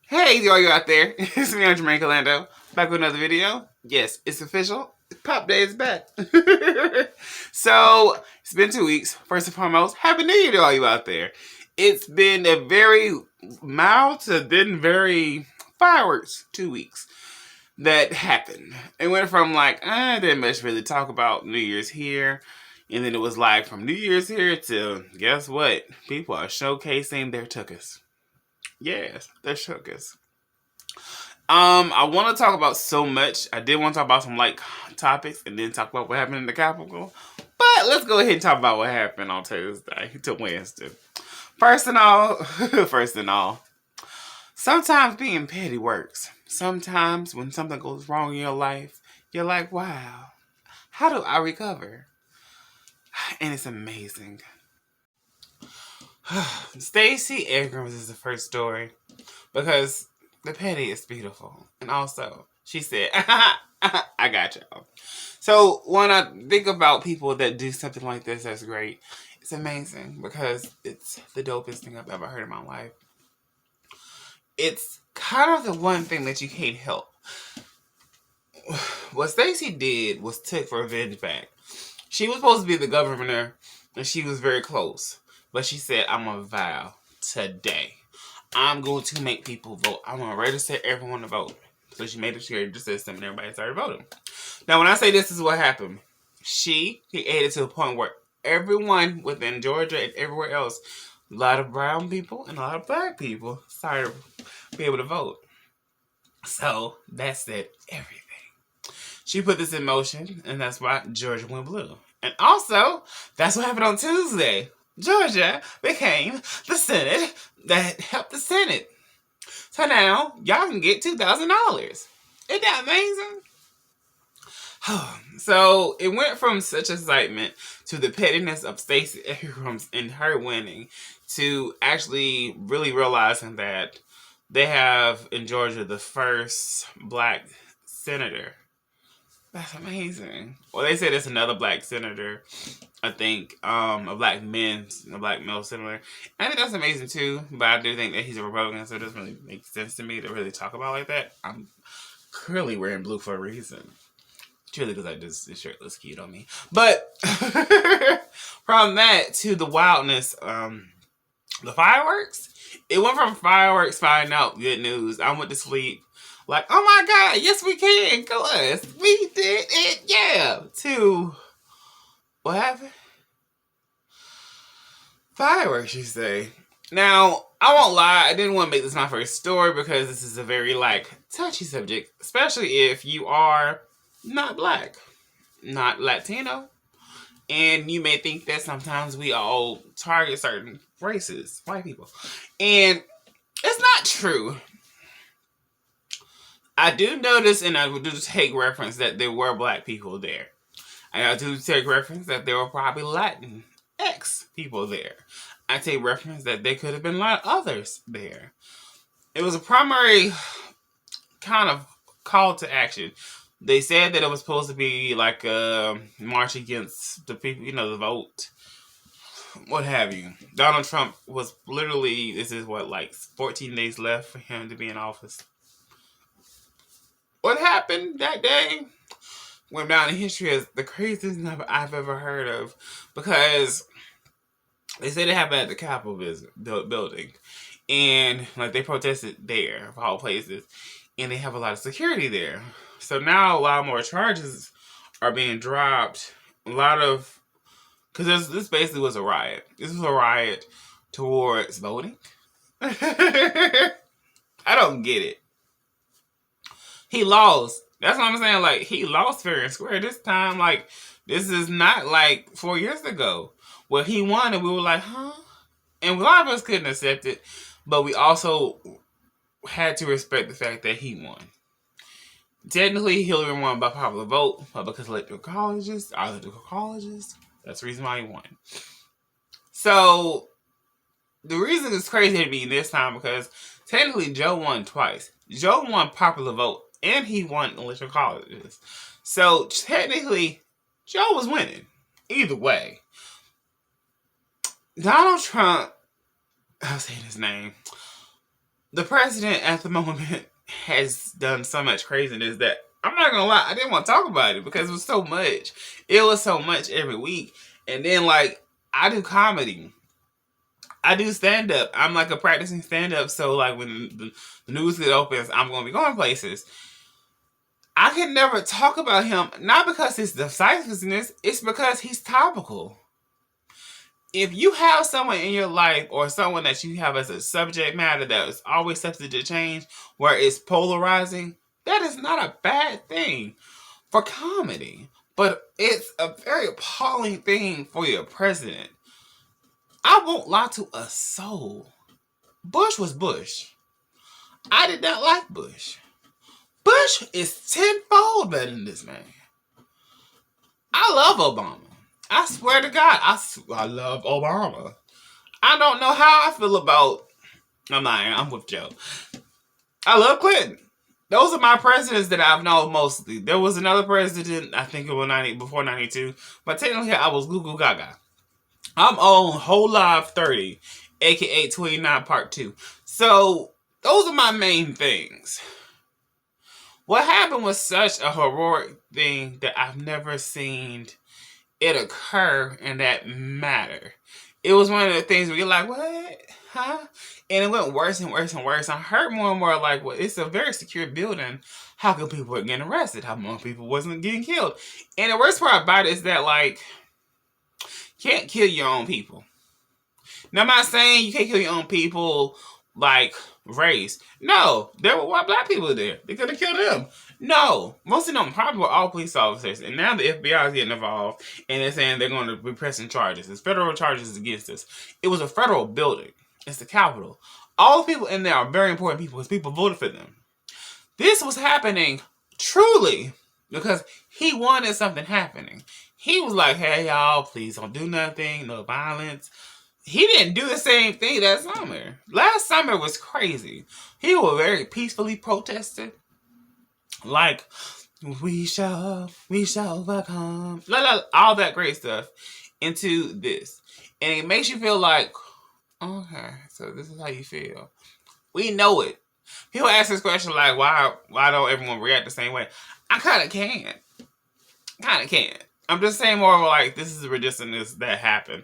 Hey, all you out there. It's me, Jermaine Callando, back with another video. Yes, it's official. Pop Day is back. So, it's been 2 weeks. First and foremost, Happy New Year to all you out there. It's been a very mild to then very fireworks 2 weeks that happened. It went from like, I didn't much really talk about New Year's here. And then it was like from New Year's here to, guess what? People are showcasing their tuchus. Yes, their tuchus. I want to talk about so much. I did want to talk about some like topics and then talk about what happened in the Capitol. But let's go ahead and talk about what happened on Tuesday to Wednesday. First and all, sometimes being petty works. Sometimes when something goes wrong in your life, you're like, wow, how do I recover? And it's amazing. Stacey Abrams is the first story because the petty is beautiful. And also, she said, I got y'all. So when I think about people that do something like this, that's great. It's amazing because it's the dopest thing I've ever heard in my life. It's kind of the one thing that you can't help. What Stacey did was took revenge back. She was supposed to be the governor, and she was very close. But she said, I'm going to vow today. I'm going to make people vote. I'm going to register everyone to vote. So she made it to the system and everybody started voting. Now, when I say this is what happened, she created to a point where everyone within Georgia and everywhere else, a lot of brown people and a lot of black people started to be able to vote. So that said everything. She put this in motion, and that's why Georgia went blue. And also, that's what happened on Tuesday. Georgia became the Senate that helped the Senate. So now, y'all can get $2,000. Isn't that amazing? So, it went from such excitement to the pettiness of Stacey Abrams and her winning to actually really realizing that they have in Georgia the first black senator. That's amazing. Well, they said it's another black senator. I think a black male senator. I think that's amazing too. But I do think that he's a Republican, so it doesn't really make sense to me to really talk about like that. I'm clearly wearing blue for a reason. Truly, because this shirt looks cute on me. But from that to the wildness, the fireworks. It went from fireworks finding out good news. I went to sleep. Like, oh my God, yes we can, cuz we did it, yeah. To, what happened? Fireworks, you say. Now, I won't lie, I didn't want to make this my first story because this is a very, like, touchy subject. Especially if you are not black, not Latino. And you may think that sometimes we all target certain races, white people. And it's not true. I do notice, and I do take reference that there were black people there. And I do take reference that there were probably Latinx people there. I take reference that there could have been a lot of others there. It was a primary kind of call to action. They said that it was supposed to be like a march against the people, the vote, what have you. Donald Trump was literally, this is what, like 14 days left for him to be in office. What happened that day went down in history as the craziest number I've ever heard of, because they said it happened at the Capitol building, and like they protested there of all places, and they have a lot of security there. So now a lot more charges are being dropped. A lot of, because this basically was a riot. This was a riot towards voting. I don't get it. He lost. That's what I'm saying. Like, he lost fair and square this time. Like, this is not like 4 years ago where he won and we were like, huh? And a lot of us couldn't accept it, but we also had to respect the fact that he won. Technically, Hillary won by popular vote, but because electoral colleges, that's the reason why he won. So, the reason it's crazy to me this time because technically Joe won twice. Joe won popular vote and he won electoral colleges. So technically, Joe was winning. Either way. Donald Trump, I'm saying his name. the president at the moment has done so much craziness that I'm not gonna lie, I didn't want to talk about it because it was so much. It was so much every week. And then like I do comedy. I do stand up. I'm like a practicing stand up, so like when the news get opens, I'm gonna be going places. I can never talk about him, not because it's decisiveness, it's because he's topical. If you have someone in your life or someone that you have as a subject matter that is always subject to change, where it's polarizing, that is not a bad thing for comedy. But it's a very appalling thing for your president. I won't lie to a soul. Bush was Bush. I did not like Bush. Bush is tenfold better than this man. I love Obama. I swear to God, I love Obama. I don't know how I feel about. I'm lying. I'm with Joe. I love Clinton. Those are my presidents that I've known mostly. There was another president, I think it was before 92, but technically I was Goo Gaga. I'm on Whole Live 30, aka 29 Part 2. So those are my main things. What happened was such a heroic thing that I've never seen it occur in that matter. It was one of the things where you're like, what? Huh? And it went worse and worse and worse. I heard more and more like, well, it's a very secure building. How come people were getting arrested? How more people wasn't getting killed? And the worst part about it is that, like, you can't kill your own people. Now, I'm not saying you can't kill your own people, like, race. No, there were white black people there. They could have killed them. No, most of them probably were all police officers. And now the FBI is getting involved. And they're saying they're going to be pressing charges. It's federal charges against us. It was a federal building. It's the Capitol. All the people in there are very important people because people voted for them. This was happening truly because he wanted something happening. He was like, hey, y'all, please don't do nothing. No violence. He didn't do the same thing that summer. Last summer was crazy. He was very peacefully protesting. Like, we shall overcome. All that great stuff into this. And it makes you feel like, okay, so this is how you feel. We know it. People ask this question like, why don't everyone react the same way? I kind of can't. I'm just saying more of like, this is the ridiculousness that happened.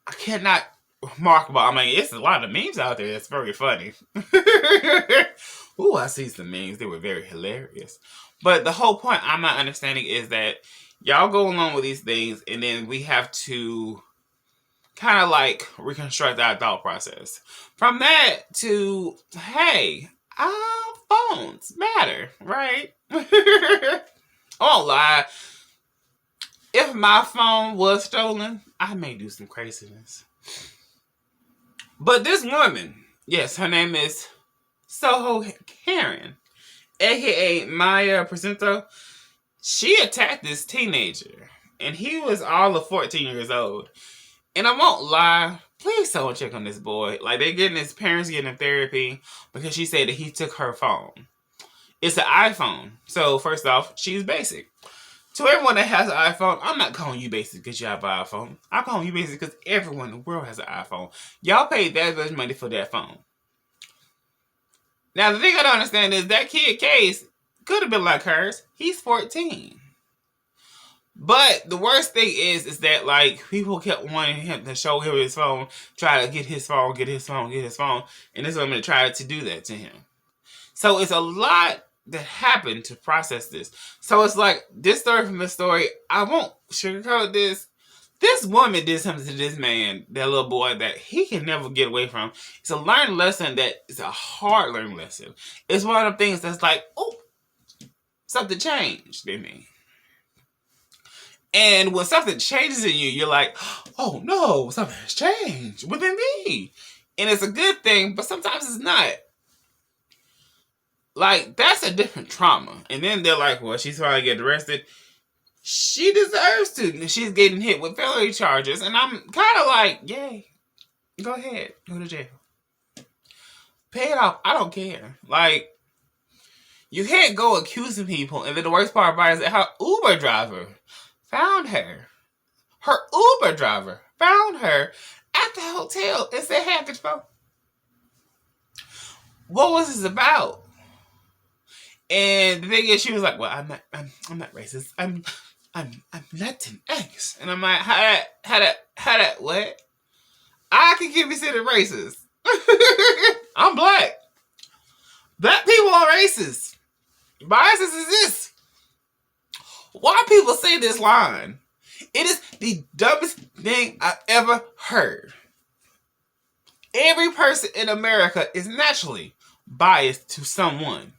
I cannot remarkable. I mean, it's a lot of memes out there that's very funny. Ooh, I see some memes. They were very hilarious. But the whole point I'm not understanding is that y'all go along with these things and then we have to kind of like reconstruct our thought process. From that to, hey, our phones matter, right? I won't lie. If my phone was stolen, I may do some craziness. But this woman, yes, her name is Soho Karen, a.k.a. Maya Presento. She attacked this teenager, and he was all of 14 years old. And I won't lie, please someone check on this boy. Like, his parents getting him therapy because she said that he took her phone. It's an iPhone. So, first off, she's basic. To everyone that has an iPhone, I'm not calling you basic because you have an iPhone. I'm calling you basic because everyone in the world has an iPhone. Y'all paid that much money for that phone. Now, the thing I don't understand is that kid case could have been like hers. He's 14. But the worst thing is that, like, people kept wanting him to show him his phone, try to get his phone. And this woman tried to do that to him. So it's a lot that happened to process this. So it's like, this story from this story, I won't sugarcoat this. This woman did something to this man, that little boy, that he can never get away from. It's a learned lesson that is a hard learned lesson. It's one of the things that's like, oh, something changed in me. And when something changes in you, you're like, oh no, something has changed within me. And it's a good thing, but sometimes it's not. Like, that's a different trauma. And then they're like, well, she's trying to get arrested. She deserves to. She's getting hit with felony charges. And I'm kind of like, yay. Go ahead. Go to jail. Pay it off. I don't care. Like, you can't go accusing people. And then the worst part about it is that her Uber driver found her. Her Uber driver found her at the hotel and said, hey, I get your phone. what was this about? And the thing is, she was like, "Well, I'm not racist. I'm Latinx." And I'm like, how that, what? I can be considered racist. I'm black. Black people are racist. Biases exist. Why people say this line? It is the dumbest thing I've ever heard. Every person in America is naturally biased to someone.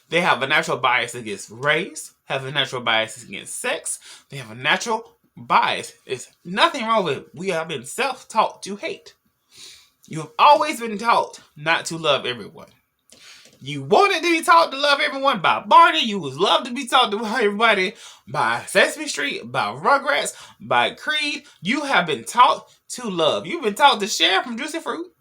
They have a natural bias against race, have a natural bias against sex, they have a natural bias. There's nothing wrong with it. We have been self-taught to hate. You have always been taught not to love everyone. You wanted to be taught to love everyone by Barney. You was loved to be taught to love everybody by Sesame Street, by Rugrats, by Creed. You have been taught to love. You've been taught to share from Juicy Fruit.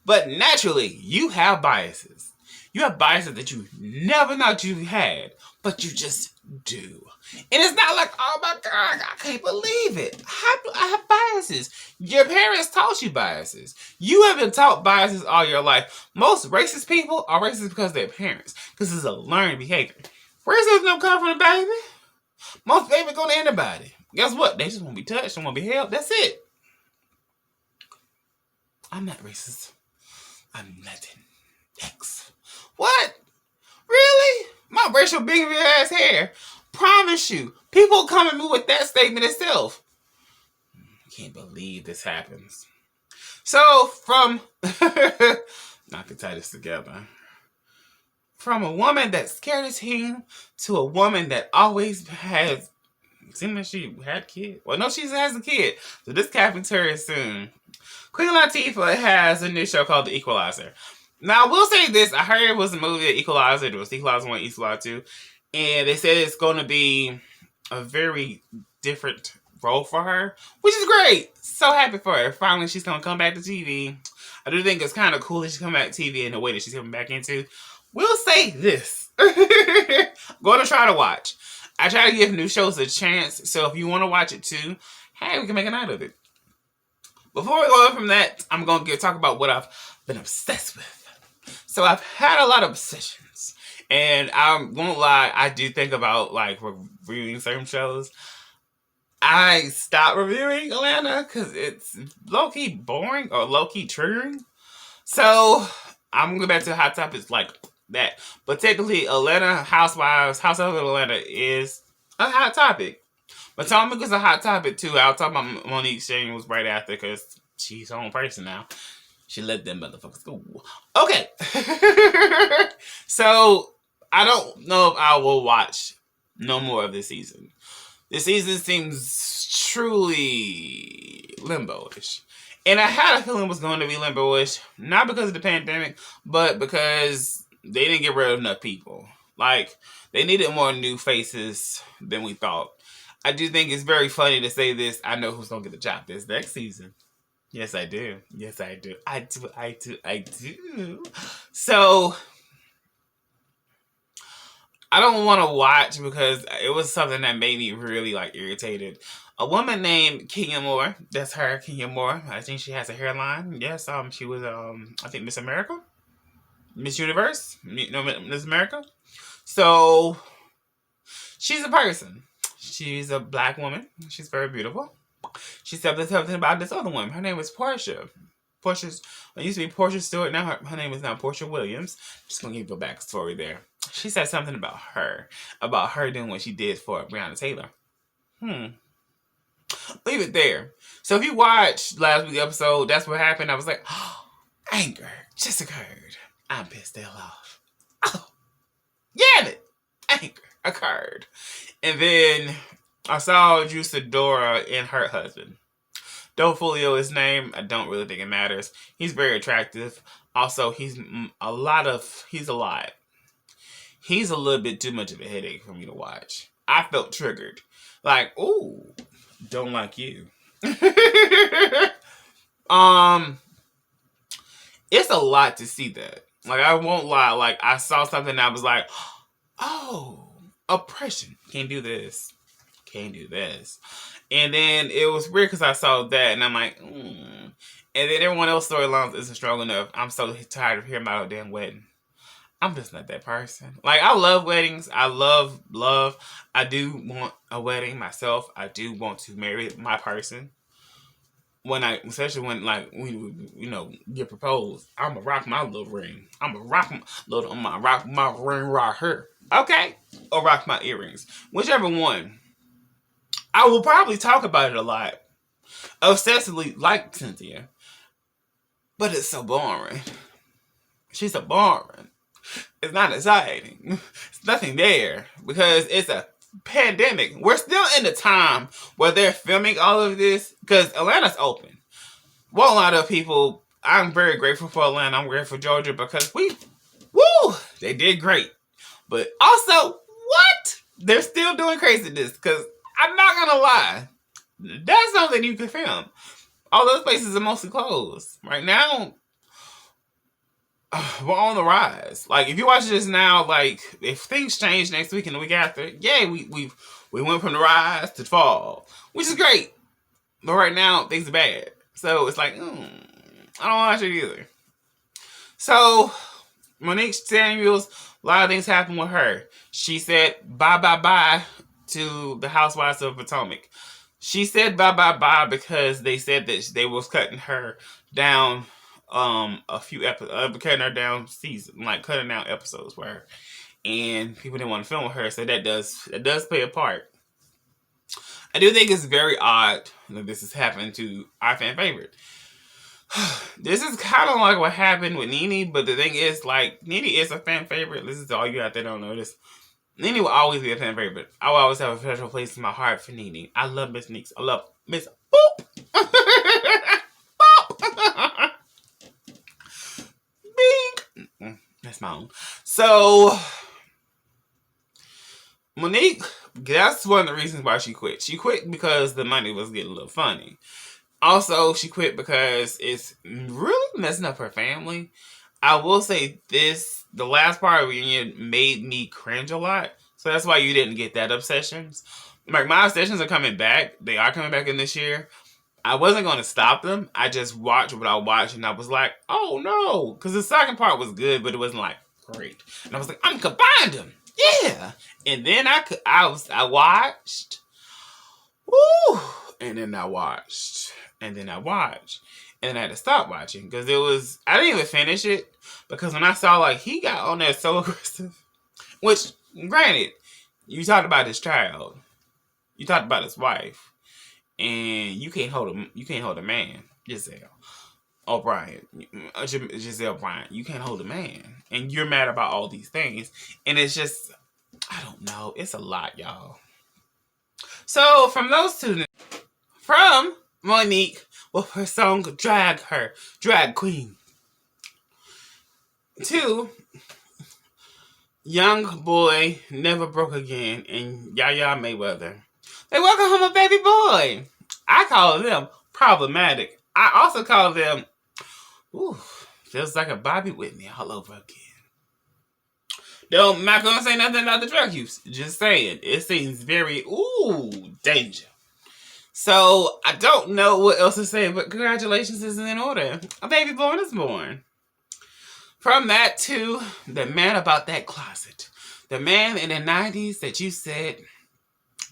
But naturally, you have biases. You have biases that you never thought you had, but you just do. And it's not like, oh my God, I can't believe it. I have biases. Your parents taught you biases. You have been taught biases all your life. Most racist people are racist because of their parents, because it's a learned behavior. Racism don't come from the baby. Most babies go to anybody. Guess what? They just want to be touched and want to be held. That's it. I'm not racist. I'm Latinx. What? Really? My racial bigotry ass hair. Promise you. People come at me with that statement itself. I can't believe this happens. So, from... I can tie this together. From a woman that's scared of teen to a woman that always has... Seems like she had a kid. Well, no, she has a kid. So this happens to her soon. Queen Latifah has a new show called The Equalizer. Now, I will say this. I heard it was a movie, The Equalizer. There was Equalizer 1, Equalizer 2. And they said it's going to be a very different role for her, which is great. So happy for her. Finally, she's going to come back to TV. I do think it's kind of cool that she's coming back to TV in the way that she's coming back into. We'll say this. Going to try to watch. I try to give new shows a chance. So if you want to watch it too, hey, we can make a night of it. Before we go on from that, I'm going to talk about what I've been obsessed with. So I've had a lot of obsessions. And I won't lie, I do think about like reviewing certain shows. I stopped reviewing Atlanta because it's low-key boring or low-key triggering. So I'm going to go back to hot topics like that. But technically, Atlanta Housewives, Housewives of Atlanta is a hot topic. Potomac is a hot topic too. I'll talk about Monique Samuels right after because she's her own person now. She let them motherfuckers go. Okay. So, I don't know if I will watch no more of this season. This season seems truly limbo-ish. And I had a feeling it was going to be limbo-ish. Not because of the pandemic, but because they didn't get rid of enough people. Like, they needed more new faces than we thought. I do think it's very funny to say this. I know who's going to get the job this next season. Yes, I do. Yes, I do. I do. So, I don't want to watch because it was something that made me really, like, irritated. A woman named Kenya Moore. That's her, Kenya Moore. I think she has a hairline. Yes, she was, I think Miss America? Miss Universe? No, Miss America? So, she's a person. She's a black woman. She's very beautiful. She said something about this other woman. Her name is Portia. It used to be Portia Stewart. Now her name is now Portia Williams. Just gonna give you a backstory there. She said something about her doing what she did for Breonna Taylor. Leave it there. So if you watched last week's episode, that's what happened. I was like, oh, anger just occurred. I'm pissed the hell off. Oh, damn it. Anger occurred. And then I saw Juicidora and her husband. Don't fully know his name. I don't really think it matters. He's very attractive. Also, he's a lot. He's a little bit too much of a headache for me to watch. I felt triggered. Like, ooh, don't like you. It's a lot to see that. Like, I won't lie. Like, I saw something that I was like, oh, oppression. Can't do this. can't do this. And then it was weird because I saw that and I'm like, And then everyone else's storylines isn't strong enough. I'm so tired of hearing about a damn wedding. I'm just not that person. Like, I love weddings. I love. I do want a wedding myself. I do want to marry my person. Especially when, like, we get proposed, I'm gonna rock my little ring. I'm gonna rock my ring right here. Okay? Or rock my earrings. Whichever one. I will probably talk about it a lot. Obsessively, like Cynthia. But it's so boring. She's so boring. It's not exciting. It's nothing there because it's a pandemic. We're still in the time where they're filming all of this because Atlanta's open. Well, a lot of people, I'm very grateful for Atlanta. I'm grateful for Georgia because they did great. But also, what? They're still doing craziness because I'm not going to lie. That's something you can film. All those places are mostly closed. Right now, we're on the rise. Like, if you watch this now, like, if things change next week and the week after, we went from the rise to the fall, which is great. But right now, things are bad. So it's like, I don't watch it either. So, Monique Samuels, a lot of things happened with her. She said bye to the Housewives of Potomac. She said bye because they said that they was cutting her down a few episodes, cutting her down season, like cutting down episodes for her, and people didn't want to film with her, so that does play a part. I do think it's very odd that this is happening to our fan favorite. This is kind of like what happened with Nene, but the thing is, like, Nene is a fan favorite. This is all you out there don't know this. Nene will always be a fan favorite. I will always have a special place in my heart for Nene. I love Miss Neeks. I love Miss Boop. Boop. Bing. That's my own. So, Monique, that's one of the reasons why she quit. She quit because the money was getting a little funny. Also, she quit because it's really messing up her family. I will say this, the last part of the reunion made me cringe a lot. So that's why you didn't get that obsessions. Like, my obsessions are coming back. They are coming back in this year. I wasn't going to stop them. I just watched what I watched and I was like, oh no. Because the second part was good, but it wasn't like great. And I was like, I'm combined them. Yeah. And then I watched. Woo. And then I watched. And then I watched. And I had to stop watching because I didn't even finish it. Because when I saw, like, he got on there so aggressive. Which, granted, you talked about his child. You talked about his wife. And you can't hold a man. Giselle Bryant. You can't hold a man. And you're mad about all these things. And it's just, I don't know. It's a lot, y'all. So, from those two, from Monique with her song Drag Queen, to YoungBoy, Never Broke Again, and Yaya Mayweather. They welcome home a baby boy. I call them problematic. I also call them, feels like a Bobby Whitney all over again. No, I'm not going to say nothing about the drug use. Just saying. It seems very, danger. So, I don't know what else to say, but congratulations is in order. A baby born is born. From that to the man about that closet. The man in the 90s that you said,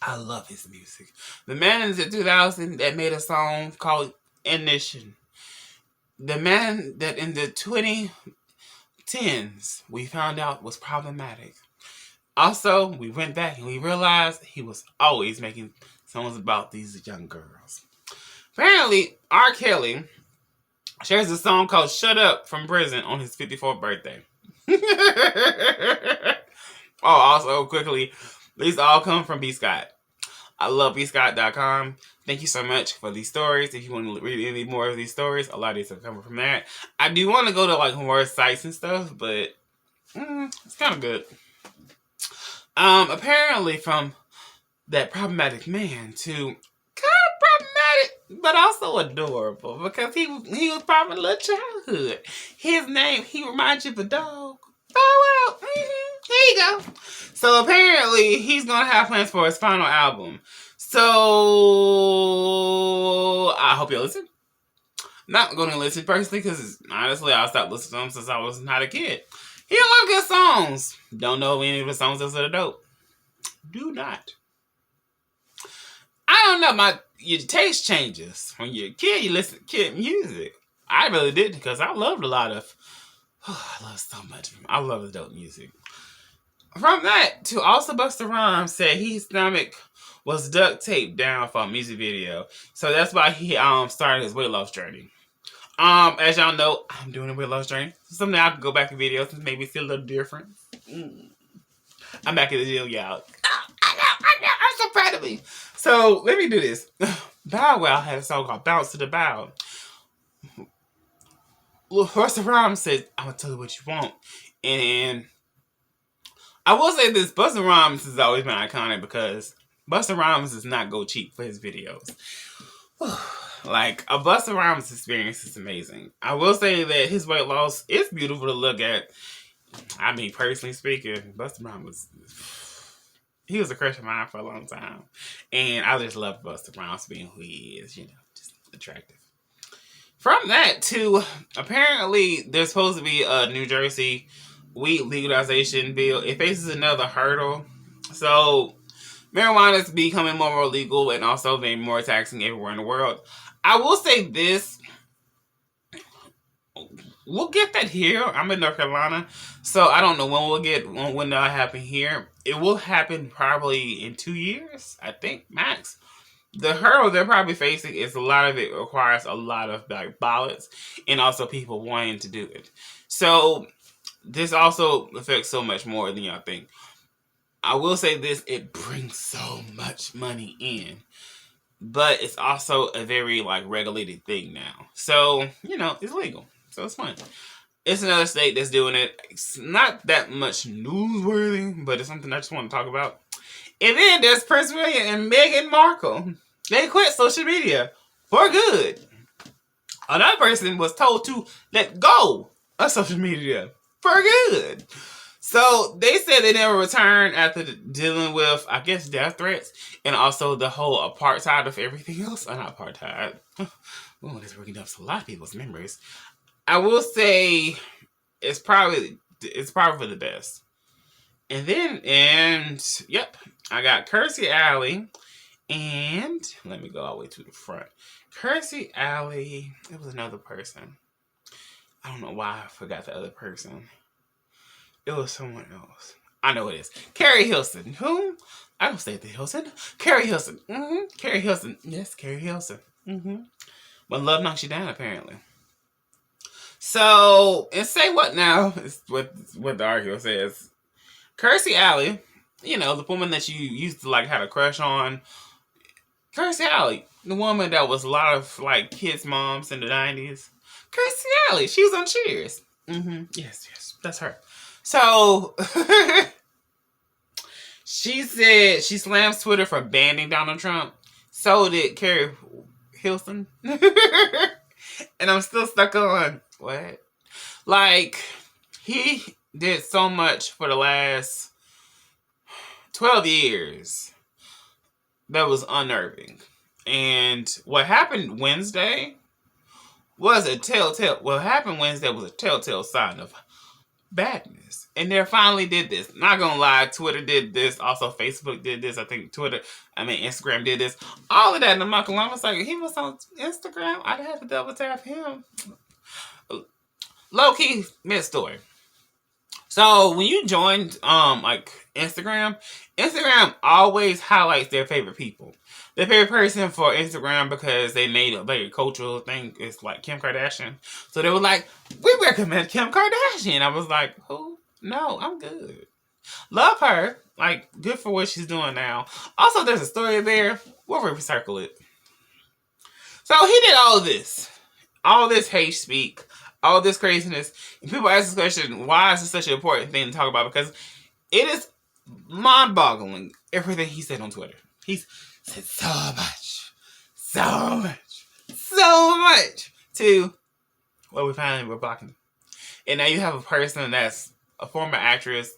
I love his music. The man in the 2000s that made a song called Ignition. The man that in the 2010s we found out was problematic. Also, we went back and we realized he was always making songs about these young girls. Apparently, R. Kelly shares a song called Shut Up from prison on his 54th birthday. Also, quickly, these all come from B. Scott. I love bscott.com. Thank you so much for these stories. If you want to read any more of these stories, a lot of these are coming from that. I do want to go to, like, more sites and stuff, but it's kind of good. Apparently from that problematic man to kind of problematic, but also adorable, because he was probably a little childhood. His name, he reminds you of a dog. Bow Wow. you go. So apparently he's gonna have plans for his final album. So I hope you listen. Not gonna listen personally because honestly I stopped listening to him since I was not a kid. He had a lot of good songs. Don't know any of the songs that are dope. Do not. I don't know. Your taste changes when you're a kid. You listen to kid music. I really did because I loved a lot of. I love so much. I love the dope music. From that to also Busta Rhymes said his stomach was duct taped down for a music video, so that's why he started his weight loss journey. As y'all know, I'm doing a weight loss journey. Someday I can go back in videos and maybe see a little difference. I'm back at the gym, y'all. I know. I'm so proud of me. So let me do this. Bow Wow had a song called "Bounce to the Bow." Busta Rhymes said, "I'm gonna tell you what you want," and I will say this: Busta Rhymes has always been iconic because Busta Rhymes does not go cheap for his videos. Like, a Busta Rhymes experience is amazing. I will say that his weight loss is beautiful to look at. I mean, personally speaking, Busta Rhymes he was a crush of mine for a long time. And I just love Busta Rhymes being who he is, just attractive. From that to, apparently, there's supposed to be a New Jersey weed legalization bill. It faces another hurdle. So, marijuana is becoming more and more legal and also being more taxing everywhere in the world. I will say this. We'll get that here. I'm in North Carolina, so I don't know when that'll happen here. It will happen probably in 2 years, I think, max. The hurdle they're probably facing is a lot of it requires a lot of ballots and also people wanting to do it. So this also affects so much more than y'all think. I will say this: it brings so much money in. But it's also a very regulated thing now. So, it's legal. So it's fun. It's another state that's doing it. It's not that much newsworthy, but it's something I just want to talk about. And then there's Prince William and Meghan Markle. They quit social media for good. Another person was told to let go of social media for good. So they said they never returned after dealing with, I guess, death threats and also the whole apartheid of everything else. Not apartheid. Oh, this bringing up a lot of people's memories. I will say it's probably for the best. And yep, I got Kirstie Alley, and let me go all the way to the front. Kirstie Alley, it was another person. I don't know why I forgot the other person. It was someone else. I know it is. Keri Hilson. Who? I don't say the Hilson. Keri Hilson. Keri Hilson. Yes, Keri Hilson. But love knocks you down, apparently. So, and say what now? Is what the article says. Kirstie Alley, the woman that you used to have a crush on. Kirstie Alley, the woman that was a lot of kids' moms in the 90s. Kirstie Alley, she was on Cheers. Yes, that's her. So, she said she slams Twitter for banning Donald Trump. So did Keri Hilson. And I'm still stuck on, what? He did so much for the last 12 years that was unnerving. And what happened Wednesday was a telltale sign of badness. And they finally did this. Not gonna lie, Twitter did this. Also, Facebook did this. I think Instagram did this. All of that. And I'm not gonna lie, I was like, he was on Instagram. I'd have to double tap him. Low-key, mid-story. So, when you joined, Instagram always highlights their favorite people. Their favorite person for Instagram because they made a cultural thing. It's Kim Kardashian. So they were like, we recommend Kim Kardashian. I was like, who? No, I'm good. Love her. Good for what she's doing now. Also, there's a story there. We'll recircle it. So he did all of this. All this hate speak. All this craziness. And people ask this question, why is this such an important thing to talk about? Because it is mind-boggling, everything he said on Twitter. He's said so much to, well, we're blocking. And now you have a person that's a former actress,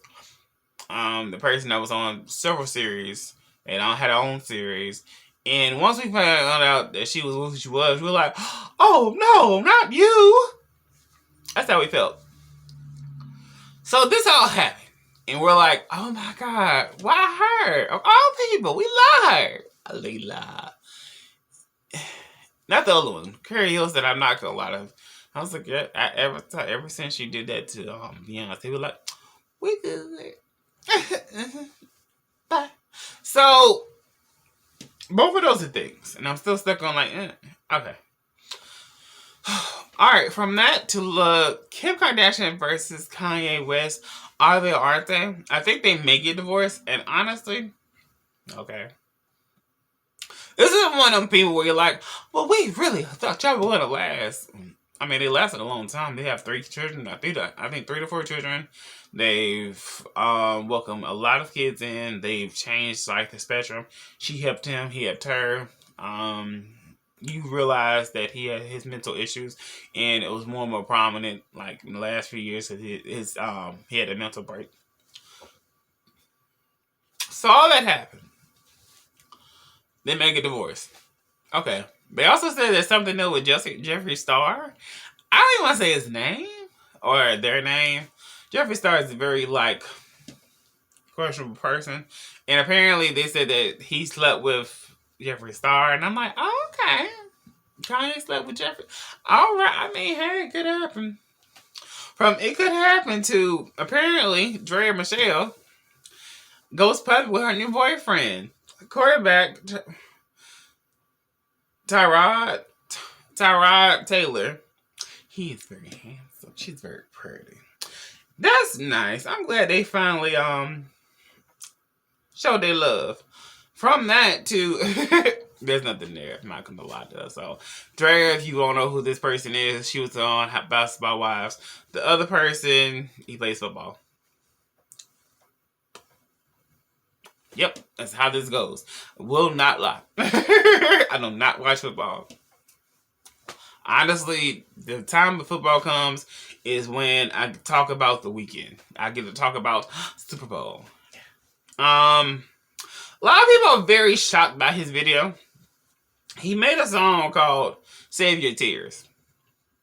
the person that was on several series. They all had their own series. And once we found out that she was who she was, we were like, oh no, not you. That's how we felt. So this all happened. And we're like, oh my God, why her? Of all people, we love her. Alila. Not the other one. Keri Hilson, I'm not gonna lie to. I was like, ever since she did that to Beyonce, we were like, we good. Bye. So, both of those are things. And I'm still stuck on like, okay. Alright, from that to Kim Kardashian versus Kanye West. Are they or aren't they? I think they may get divorced. And honestly, okay. This is one of them people where you're like, well, we really thought y'all were going to last. I mean, they lasted a long time. They have 3 children. I think 3 to 4 children. They've welcomed a lot of kids in. They've changed like the spectrum. She helped him. He helped her. You realize that he had his mental issues, and it was more and more prominent like in the last few years. He had a mental break. So all that happened. They make a divorce. Okay. They also said there's something new with Jeffree Star. I don't even want to say his name or their name. Jeffree Star is a very like questionable person, and apparently they said that he slept with Jeffree Star, and I'm like, oh, okay. Kanye slept with Jeffree. All right. I mean, hey, it could happen. From it could happen to apparently Drea Michelle goes public with her new boyfriend, quarterback Tyrod Taylor. He is very handsome. She's very pretty. That's nice. I'm glad they finally showed their love. From that to there's nothing there. I'm not gonna lie to us. So Drea, if you don't know who this person is, she was on Basketball Wives. The other person, he plays football. Yep, that's how this goes. Will not lie. I do not watch football. Honestly, the time the football comes is when I talk about the Weeknd. I get to talk about Super Bowl. A lot of people are very shocked by his video. He made a song called Save Your Tears.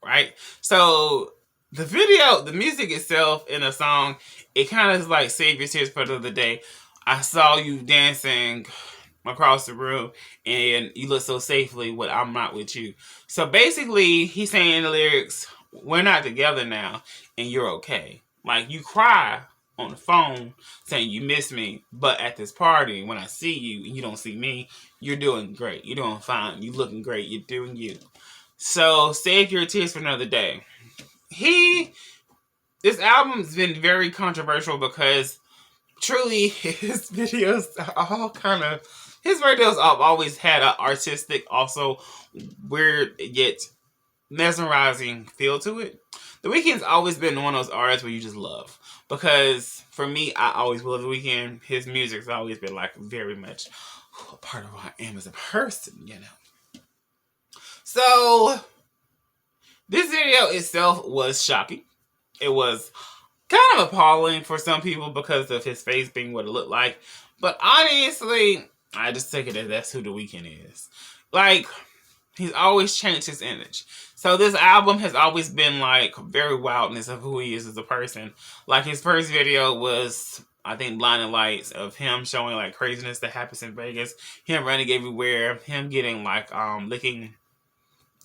Right? So, the video, the music itself in the song, it kind of is like Save Your Tears for the other day. I saw you dancing across the room and you look so safely when I'm not with you. So basically, he's saying in the lyrics, we're not together now and you're okay. Like, you cry on the phone saying you miss me, but at this party, when I see you and you don't see me, you're doing great. You're doing fine. You're looking great. You're doing you. So, Save Your Tears for Another Day. This album's been very controversial because truly his videos are all kind of, his videos have always had an artistic, also weird yet mesmerizing feel to it. The Weeknd's always been one of those artists where you just love. Because for me, I always love The Weeknd. His music's always been like very much a part of who I am as a person, you know. So, this video itself was shocking. It was kind of appalling for some people because of his face being what it looked like. But honestly, I just take it as that's who The Weeknd is. Like, he's always changed his image. So this album has always been like very wildness of who he is as a person. Like his first video was, I think, Blinding Lights, of him showing like craziness that happens in Vegas. Him running everywhere. Him getting like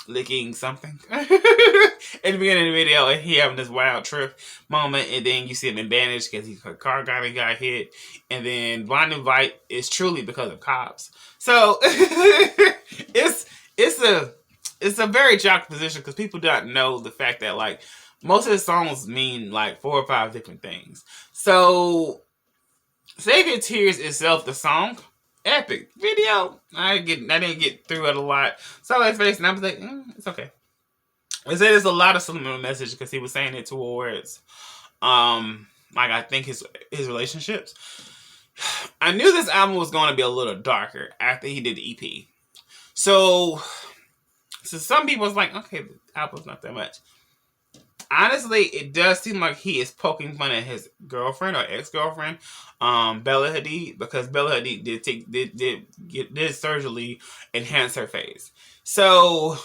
licking something at the beginning of the video, and he having this wild trip moment, and then you see him in bandage because his car got hit, and then Blinding Light is truly because of cops. So it's a very shocking position because people don't know the fact that like most of the songs mean like 4 or 5 different things. So Save Your Tears itself, the song, epic. Video, I didn't get through it a lot. Saw that face and I was like, it's okay. They say there's a lot of subliminal message because he was saying it towards like I think his relationships. I knew this album was going to be a little darker after he did the EP. So some people was like, okay, the album's not that much. honestly, it does seem like he is poking fun at his girlfriend or ex-girlfriend, Bella Hadid, because Bella Hadid did surgically enhance her face. So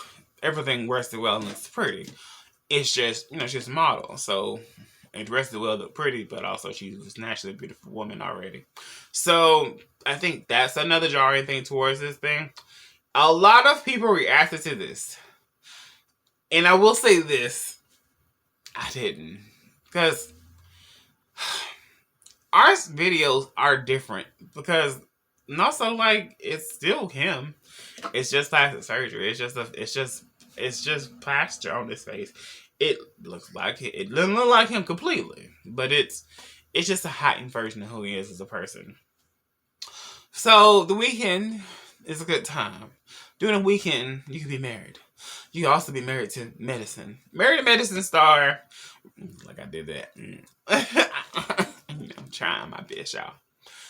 everything rested well and looks pretty. It's just, she's a model, so it rested well, look pretty, but also she was naturally a beautiful woman already. So I think that's another jarring thing towards this thing. A lot of people reacted to this. And I will say this. I didn't. Because our videos are different. Because also, like, it's still him. It's just plastic surgery. It's just plaster on his face. It doesn't look like him completely. But it's just a heightened version of who he is as a person. So the Weeknd is a good time. During the Weeknd, you can be married. You can also be married to medicine. Married to medicine star. Like I did that. I'm trying my best, y'all.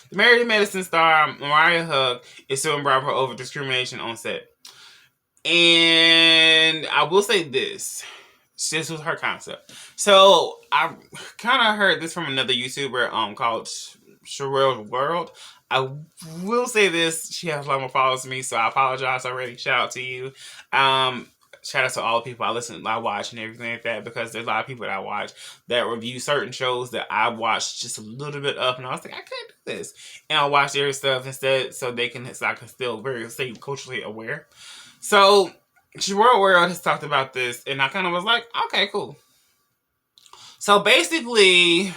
The Married to Medicine star, Mariah Hug, is suing Bravo over discrimination on set. And I will say this. This was her concept. So I kind of heard this from another YouTuber called Sherelle World. I will say this. She has a lot more followers than me, so I apologize already. Shout out to you. Shout out to all the people I watch and everything like that, because there's a lot of people that I watch that review certain shows that I watched just a little bit of, and I was like, I can't do this. And I watch their stuff instead so I can still stay culturally aware. So Sherelle World has talked about this, and I kind of was like, okay, cool. So basically,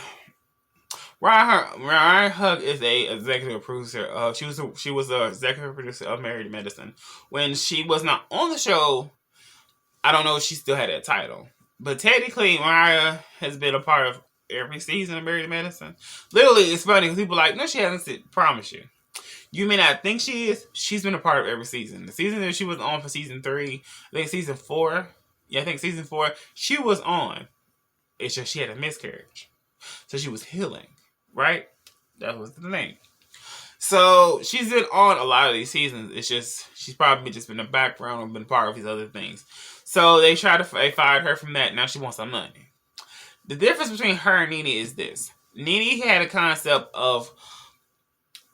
Mariah Hug is a executive producer. She was the executive producer of Married to Medicine. When she was not on the show, I don't know if she still had that title. But technically, Mariah has been a part of every season of Married to Medicine. Literally, it's funny because people are like, no, she hasn't. Promise you. You may not think she is. She's been a part of every season. The season that she was on for season 3, I think season 4. Yeah, I think season 4, she was on. It's just she had a miscarriage. So she was healing. Right? That was the name. So she's been on a lot of these seasons. It's just she's probably just been in the background and been part of these other things. So they fired her from that. Now she wants some money. The difference between her and Nene is this. Nene had a concept of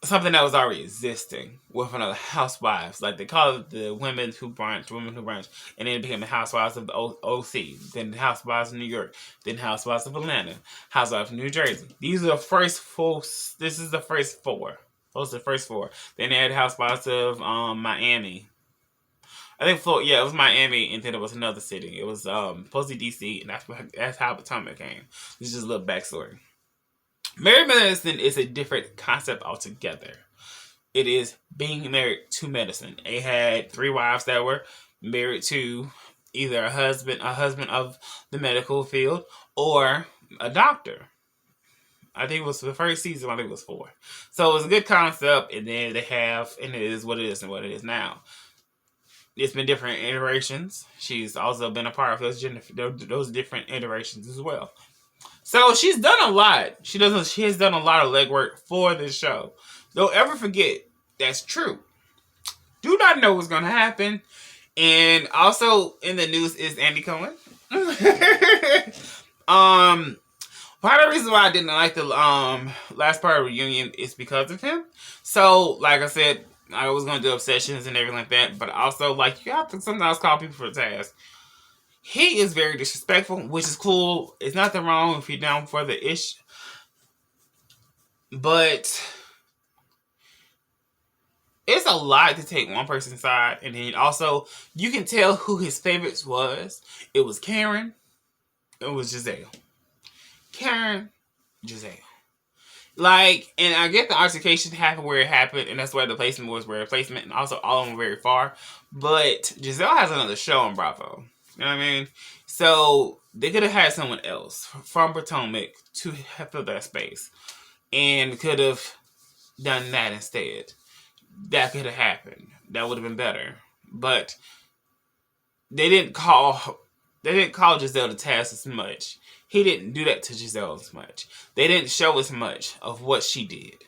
something that was already existing with another Housewives. Like they call it the Women Who Brunch, and then it became the Housewives of the OC, then the Housewives of New York, then Housewives of Atlanta, Housewives of New Jersey. These are the first 4. This is the first 4. Those are the first 4. Then they had Housewives of Miami. I think it was Miami, and then it was another city. It was supposed to be DC, and that's how Potomac came. This is just a little backstory. Married Medicine is a different concept altogether. It is being married to medicine. They had 3 wives that were married to either a husband of the medical field, or a doctor. I think it was the first season. I think it was 4. So it was a good concept, and then and it is what it is and what it is now. It's been different iterations. She's also been a part of those different iterations as well. So she's done a lot. She has done a lot of legwork for this show. Don't ever forget that's true. Do not know what's going to happen. And also in the news is Andy Cohen. Part of the reason why I didn't like the last part of the reunion is because of him. So, like I said, I was going to do obsessions and everything like that, but also, like, you have to sometimes call people for the task. He is very disrespectful, which is cool. It's nothing wrong if you're down for the ish. But it's a lot to take one person's side, and then also, you can tell who his favorites was. It was Karen. It was Giselle. Karen, Giselle. Like, and I get the altercation happened where it happened, and that's why the placement was where the placement, and also all of them were very far. But Giselle has another show on Bravo. You know what I mean? So they could have had someone else from Potomac to fill that space, and could have done that instead. That could have happened. That would have been better. But they didn't call Giselle to task as much. He didn't do that to Giselle as much. They didn't show as much of what she did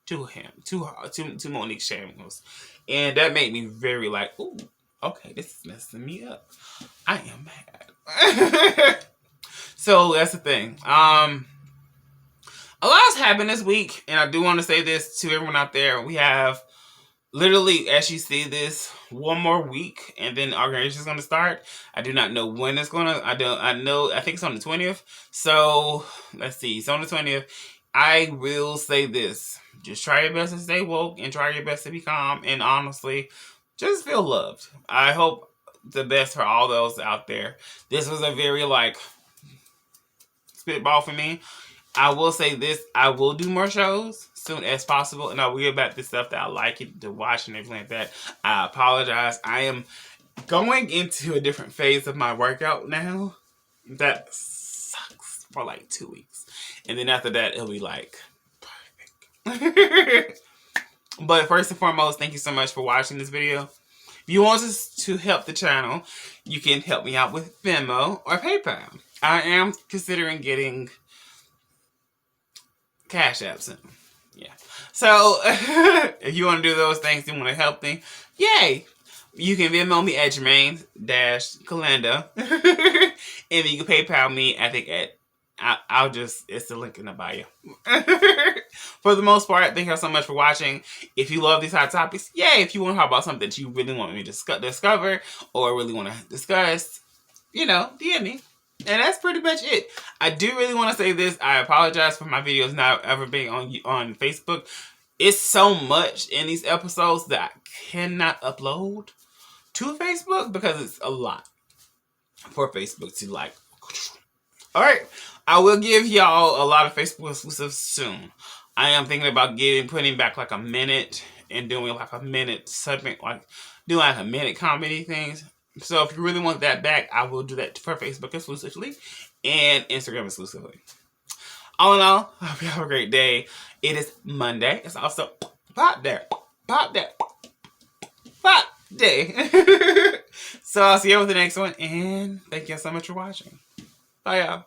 to him, to Monique Samuels. And that made me very like, ooh, okay, this is messing me up. I am mad. So that's the thing. A lot's happened this week, and I do want to say this to everyone out there. We have literally, as you see this, one more week, and then our graduation is going to start. I do not know when it's going to. I think it's on the 20th. So let's see. It's on the 20th. I will say this: just try your best to stay woke, and try your best to be calm, and honestly, just feel loved. I hope the best for all those out there. This was a very spitball for me. I will say this: I will do more shows soon as possible, and I will get back to stuff that I like it to watch and everything like that. I apologize. I am going into a different phase of my workout now. That sucks for 2 weeks, and then after that, it'll be perfect. But first and foremost, thank you so much for watching this video. If you want us to help the channel, you can help me out with Venmo or PayPal. I am considering getting Cash App soon. Yeah. So, if you want to do those things, you want to help me, yay! You can Venmo me at Jermaine Callando. And you can PayPal me, I think, it's the link in the bio. For the most part, thank you so much for watching. If you love these hot topics, yay! If you want to talk about something that you really want me to discover or really want to discuss, DM me. And that's pretty much it. I do really want to say this. I apologize for my videos not ever being on Facebook. It's so much in these episodes that I cannot upload to Facebook because it's a lot for Facebook to Alright, I will give y'all a lot of Facebook exclusives soon. I am thinking about putting back a minute and doing a minute segment, doing a minute comedy things. So if you really want that back, I will do that for Facebook exclusively and Instagram exclusively. All in all, I hope you have a great day. It is Monday. It's also Pop Day. So I'll see you with the next one, and thank you so much for watching. Bye, y'all.